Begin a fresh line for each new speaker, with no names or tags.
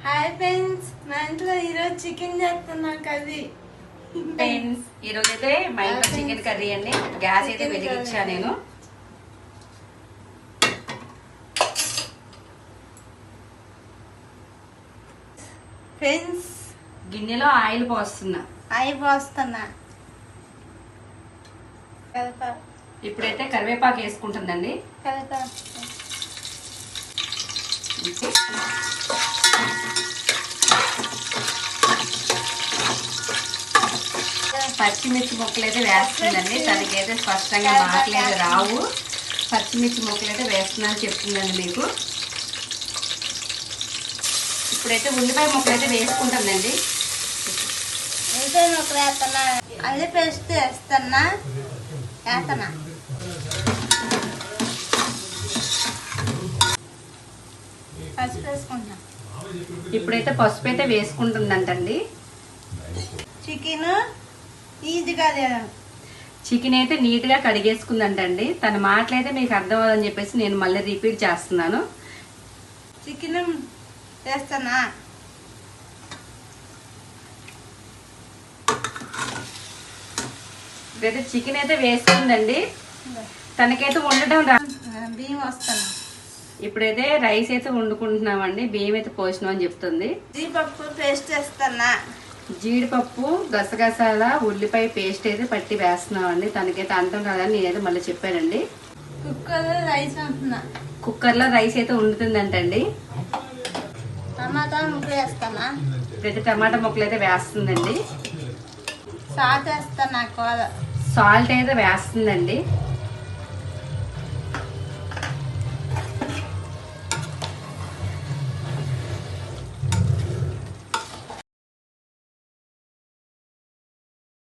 Hi friends, మా ఇంట్లో ఈరోజు చికెన్ చేస్తున్నా కర్రీ.
ఫ్రెండ్స్ ఈరోజు అయితే మా ఇంట్లో చికెన్ కర్రీ అండి. గ్యాస్ అయితే వెలిగించా నేను.
ఫ్రెండ్స్
గిన్నెలో ఆయిల్ పోస్తున్నా. ఇప్పుడైతే కరివేపాకు వేసుకుంటుందండి. పచ్చిమిర్చి ముక్కలు అయితే వేస్తుందండి. తనకైతే స్పష్టంగా మాటలేదు రావు. పచ్చిమిర్చి ముక్కలు అయితే వేస్తున్నాను చెప్తుందండి మీకు. ఇప్పుడైతే ఉల్లిపాయ ముక్కలు అయితే వేసుకుంటుందండి.
ఉల్లిపాయ ముక్కలు వేస్తున్నా, అదే పేస్ట్ వేస్తున్నా. పసుపు వేసుకుంటున్నా.
ఇప్పుడైతే పసుపు అయితే వేసుకుంటుందంటండి.
చికెన్ ఈజీగా
చికెన్ అయితే నీట్గా కడిగేసుకుందంటండి. తన మాటలైతే మీకు అర్థం అవ్వదని చెప్పేసి నేను మళ్ళీ రిపీట్ చేస్తున్నాను.
చికెన్ వేస్తున్నా.
ఇప్పుడైతే చికెన్ అయితే వేసుకుందండి. తనకైతే వండటం
బియ్యం వస్తాను.
ఇప్పుడైతే రైస్ అయితే వండుకుంటున్నామండి. బియ్యం అయితే పోసినాం అని చెప్తుంది.
జీడిపప్పు పేస్ట్ వేస్తున్నా.
జీడిపప్పు, గసగసాల, ఉల్లిపాయ పేస్ట్ అయితే పట్టి వేస్తున్నామండి. తనకైతే అంతం కాదని నేనైతే మళ్ళీ చెప్పానండి.
కుక్కర్లో రైస్ వండుతున్నా.
కుక్కర్లో రైస్ అయితే వండుతుందంటండి.
టమాటా ముక్కలు వేస్తానా.
ఇప్పుడైతే టమాటా ముక్కలు అయితే వేస్తుందండి.
సాల్ట్ వేస్తానా. కూర
సాల్ట్ అయితే వేస్తుందండి.